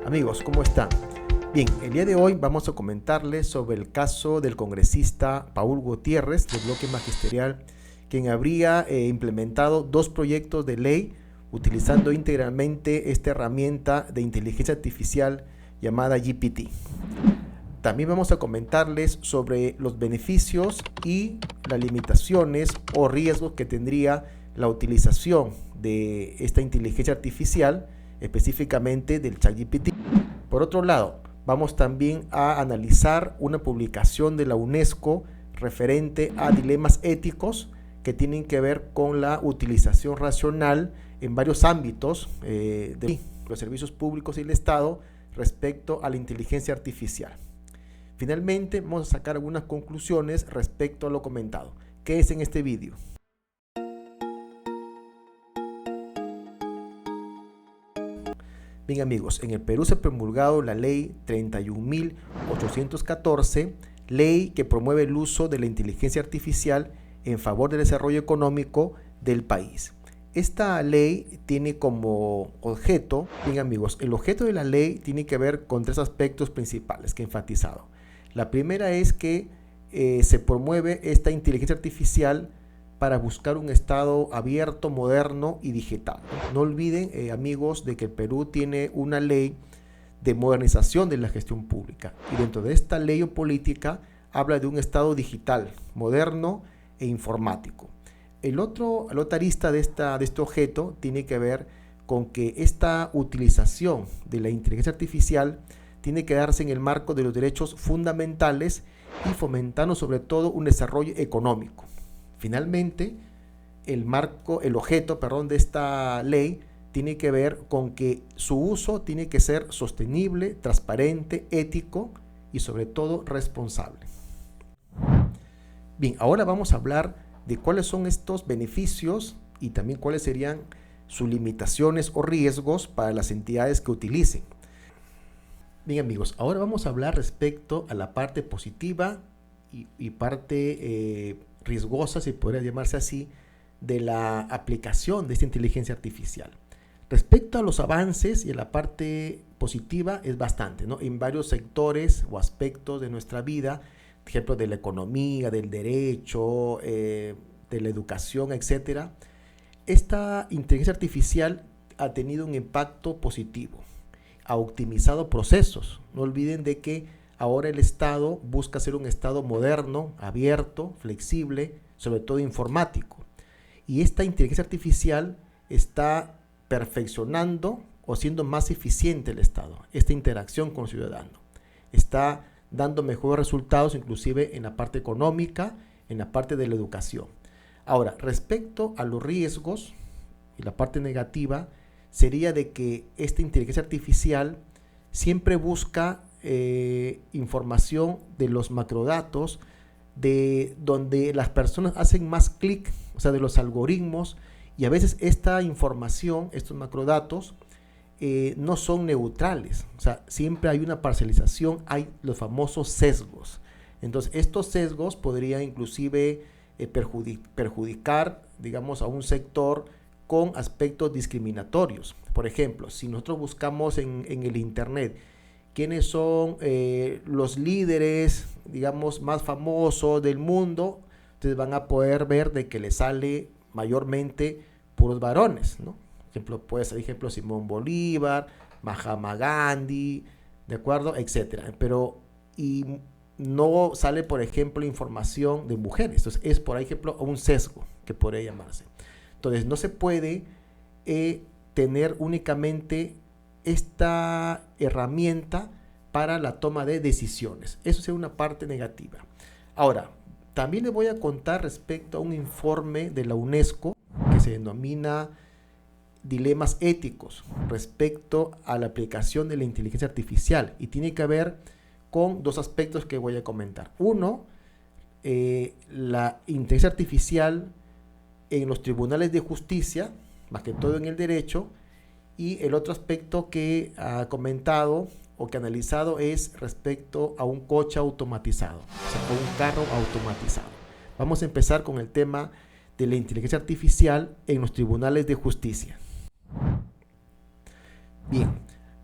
Amigos, ¿cómo están? Bien, el día de hoy vamos a comentarles sobre el caso del congresista Paul Gutiérrez del Bloque Magisterial, quien habría implementado dos proyectos de ley utilizando íntegramente esta herramienta de inteligencia artificial llamada GPT. También vamos a comentarles sobre los beneficios y las limitaciones o riesgos que tendría la utilización de esta inteligencia artificial, específicamente del ChatGPT. Por otro lado, vamos también a analizar una publicación de la UNESCO referente a dilemas éticos que tienen que ver con la utilización racional en varios ámbitos de los servicios públicos y el Estado respecto a la inteligencia artificial. Finalmente, vamos a sacar algunas conclusiones respecto a lo comentado. ¿Qué es en este vídeo? Bien amigos, en el Perú se ha promulgado la ley 31.814, ley que promueve el uso de la inteligencia artificial en favor del desarrollo económico del país. Esta ley tiene como objeto, bien amigos, el objeto de la ley tiene que ver con tres aspectos principales que he enfatizado. La primera es que se promueve esta inteligencia artificial para buscar un Estado abierto, moderno y digital. No olviden, amigos, de que el Perú tiene una ley de modernización de la gestión pública. Y dentro de esta ley o política habla de un Estado digital, moderno e informático. La otra arista de este objeto tiene que ver con que esta utilización de la inteligencia artificial tiene que darse en el marco de los derechos fundamentales y fomentando sobre todo un desarrollo económico. Finalmente, el objeto de esta ley tiene que ver con que su uso tiene que ser sostenible, transparente, ético y sobre todo responsable. Bien, ahora vamos a hablar de cuáles son estos beneficios y también cuáles serían sus limitaciones o riesgos para las entidades que utilicen. Bien amigos, ahora vamos a hablar respecto a la parte positiva y parte riesgosa, si podría llamarse así, de la aplicación de esta inteligencia artificial. Respecto a los avances y a la parte positiva es bastante, ¿no? En varios sectores o aspectos de nuestra vida, por ejemplo, de la economía, del derecho, de la educación, etcétera. Esta inteligencia artificial ha tenido un impacto positivo, ha optimizado procesos. No olviden de que ahora el Estado busca ser un Estado moderno, abierto, flexible, sobre todo informático. Y esta inteligencia artificial está perfeccionando o siendo más eficiente el Estado, esta interacción con el ciudadano. Está dando mejores resultados, inclusive en la parte económica, en la parte de la educación. Ahora, respecto a los riesgos y la parte negativa, sería de que esta inteligencia artificial siempre busca información de los macrodatos, de donde las personas hacen más clic, o sea, de los algoritmos, y a veces esta información, estos macrodatos, no son neutrales, o sea, siempre hay una parcialización, hay los famosos sesgos. Entonces, estos sesgos podrían inclusive perjudicar, digamos, a un sector con aspectos discriminatorios. Por ejemplo, si nosotros buscamos en el Internet quiénes son los líderes, digamos, más famosos del mundo, entonces van a poder ver de que les sale mayormente puros varones, ¿no? Puede ser, ejemplo, Simón Bolívar, Mahatma Gandhi, ¿de acuerdo? Etcétera. Y no sale, por ejemplo, información de mujeres. Entonces, es, por ejemplo, un sesgo que podría llamarse. Entonces, no se puede tener únicamente esta herramienta para la toma de decisiones. Eso es una parte negativa. Ahora, también les voy a contar respecto a un informe de la UNESCO que se denomina dilemas éticos respecto a la aplicación de la inteligencia artificial y tiene que ver con dos aspectos que voy a comentar. Uno, la inteligencia artificial en los tribunales de justicia, más que todo en el derecho, y el otro aspecto que ha comentado o que ha analizado es respecto a un coche automatizado, o sea, un carro automatizado. Vamos a empezar con el tema de la inteligencia artificial en los tribunales de justicia. Bien,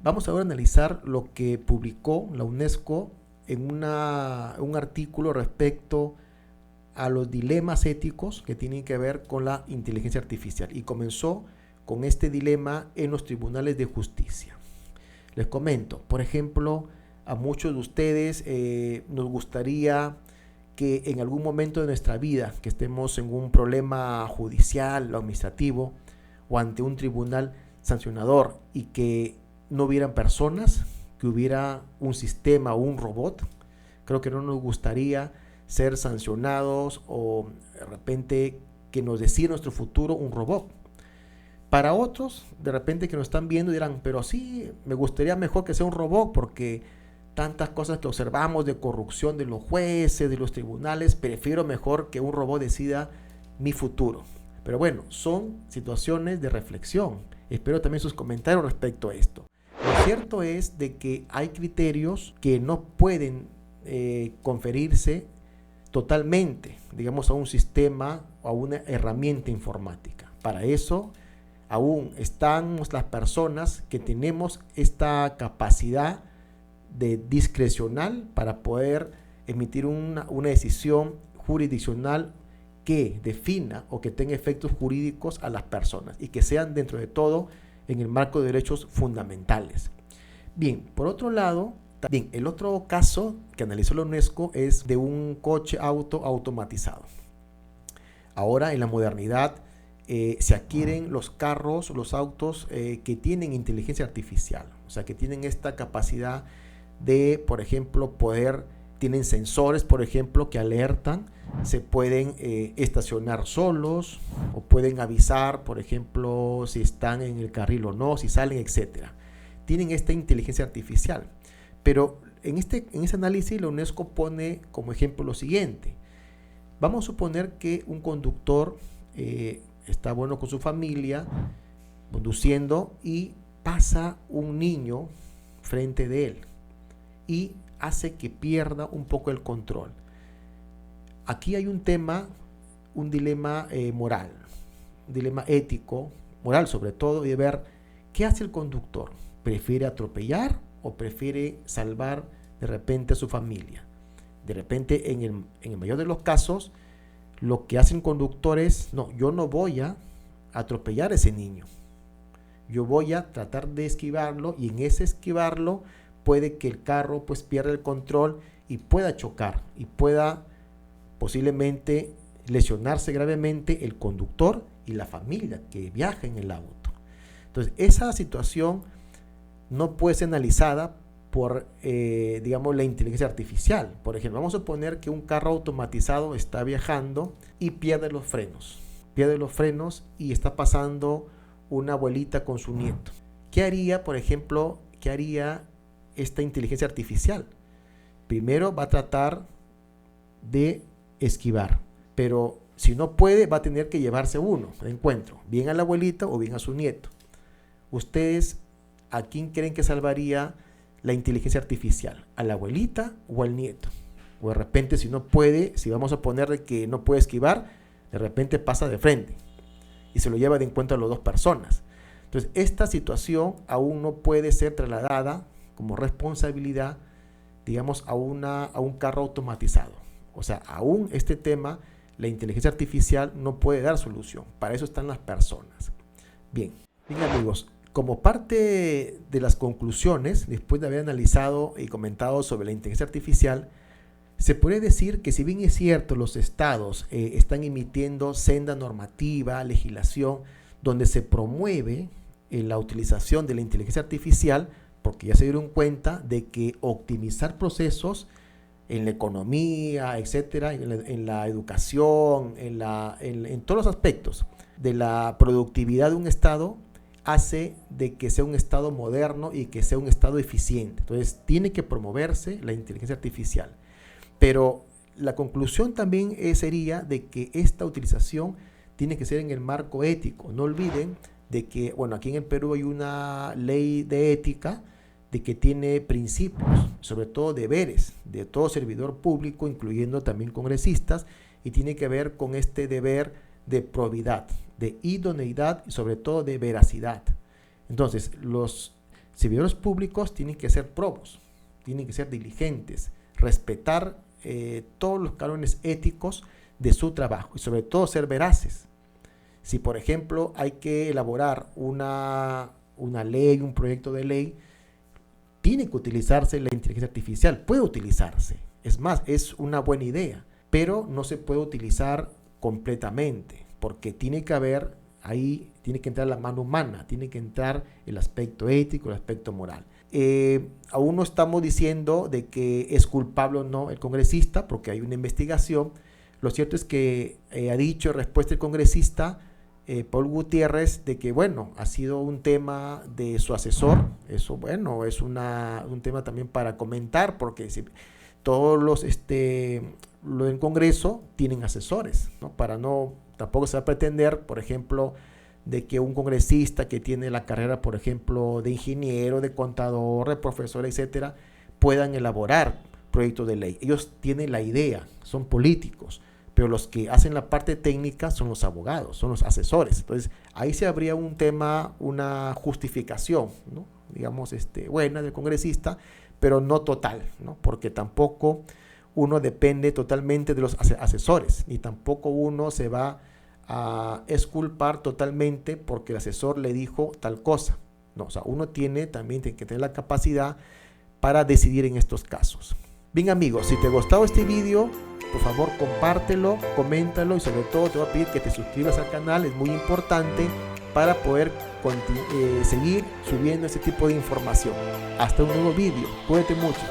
Vamos ahora a analizar lo que publicó la UNESCO en un artículo respecto a los dilemas éticos que tienen que ver con la inteligencia artificial. Y comenzó con este dilema en los tribunales de justicia. Les comento, por ejemplo, a muchos de ustedes nos gustaría que en algún momento de nuestra vida, que estemos en un problema judicial o administrativo o ante un tribunal sancionador y que no hubieran personas, que hubiera un sistema o un robot, creo que no nos gustaría ser sancionados o de repente que nos decida nuestro futuro un robot. Para otros, de repente que nos están viendo dirán, pero sí, me gustaría mejor que sea un robot porque tantas cosas que observamos de corrupción de los jueces, de los tribunales, prefiero mejor que un robot decida mi futuro. Pero bueno, son situaciones de reflexión. Espero también sus comentarios respecto a esto. Lo cierto es de que hay criterios que no pueden conferirse totalmente, digamos, a un sistema o a una herramienta informática. Para eso aún estamos las personas que tenemos esta capacidad de discrecional para poder emitir una decisión jurisdiccional que defina o que tenga efectos jurídicos a las personas y que sean dentro de todo en el marco de derechos fundamentales. Bien, por otro lado, también el otro caso que analizó la UNESCO es de un coche automatizado. Ahora en la modernidad se adquieren los carros, los autos que tienen inteligencia artificial, o sea, que tienen esta capacidad de, por ejemplo, tienen sensores, por ejemplo, que alertan, se pueden estacionar solos o pueden avisar, por ejemplo, si están en el carril o no, si salen, etcétera. Tienen esta inteligencia artificial. Pero en ese análisis la UNESCO pone como ejemplo lo siguiente. Vamos a suponer que un conductor está bueno con su familia, conduciendo y pasa un niño frente de él y hace que pierda un poco el control. Aquí hay un dilema moral, un dilema ético, moral sobre todo, de ver qué hace el conductor. ¿Prefiere atropellar o prefiere salvar de repente a su familia? De repente, en el mayor de los casos, lo que hacen conductores, no, yo no voy a atropellar a ese niño. Yo voy a tratar de esquivarlo y en ese esquivarlo puede que el carro pues pierda el control y pueda chocar y pueda posiblemente lesionarse gravemente el conductor y la familia que viaja en el auto. Entonces, esa situación no puede ser analizada por, digamos, la inteligencia artificial. Por ejemplo, vamos a suponer que un carro automatizado está viajando y pierde los frenos y está pasando una abuelita con su nieto. ¿Qué haría, por ejemplo, esta inteligencia artificial? Primero va a tratar de esquivar, pero si no puede, va a tener que llevarse uno de encuentro, bien a la abuelita o bien a su nieto. ¿Ustedes a quién creen que salvaría la inteligencia artificial? ¿A la abuelita o al nieto? O de repente, si no puede, si vamos a ponerle que no puede esquivar, de repente pasa de frente y se lo lleva de encuentro a las dos personas. Entonces, esta situación aún no puede ser trasladada como responsabilidad, digamos, a un carro automatizado. O sea, aún este tema, la inteligencia artificial no puede dar solución. Para eso están las personas. Bien amigos, como parte de las conclusiones, después de haber analizado y comentado sobre la inteligencia artificial, se puede decir que si bien es cierto, los estados están emitiendo senda normativa, legislación, donde se promueve la utilización de la inteligencia artificial, porque ya se dieron cuenta de que optimizar procesos en la economía, etcétera, en la educación, en todos los aspectos de la productividad de un estado, hace de que sea un estado moderno y que sea un estado eficiente. Entonces, tiene que promoverse la inteligencia artificial. Pero la conclusión también sería de que esta utilización tiene que ser en el marco ético. No olviden de que, bueno, aquí en el Perú hay una ley de ética de que tiene principios, sobre todo deberes de todo servidor público, incluyendo también congresistas, y tiene que ver con este deber de probidad, de idoneidad y sobre todo de veracidad. Entonces, los Servidores públicos tienen que ser probos, tienen que ser diligentes, respetar todos los cánones éticos de su trabajo y sobre todo ser veraces. Si por ejemplo hay que elaborar una ley, un proyecto de ley, tiene que utilizarse la inteligencia artificial, puede utilizarse, es más, es una buena idea, pero no se puede utilizar completamente, porque tiene que haber, ahí tiene que entrar la mano humana, tiene que entrar el aspecto ético, el aspecto moral. Aún no estamos diciendo de que es culpable o no el congresista, porque hay una investigación. Lo cierto es que ha dicho en respuesta el congresista Paul Gutiérrez de que, bueno, ha sido un tema de su asesor. Eso, bueno, es un tema también para comentar, porque todos los del Congreso tienen asesores, ¿no? Para no, tampoco se va a pretender, por ejemplo, de que un congresista que tiene la carrera, por ejemplo, de ingeniero, de contador, de profesor, etcétera, puedan elaborar proyectos de ley. Ellos tienen la idea, son políticos, pero los que hacen la parte técnica son los abogados, son los asesores. Entonces, ahí se habría un tema, una justificación, ¿no? Digamos, buena del congresista, pero no total, ¿no? Porque tampoco uno depende totalmente de los asesores, ni tampoco uno se va a exculpar totalmente porque el asesor le dijo tal cosa. No, o sea, uno también tiene que tener la capacidad para decidir en estos casos. Bien amigos, si te ha gustado este video, por favor compártelo, coméntalo y sobre todo te voy a pedir que te suscribas al canal, es muy importante para poder seguir subiendo este tipo de información. Hasta un nuevo video, cuídate mucho.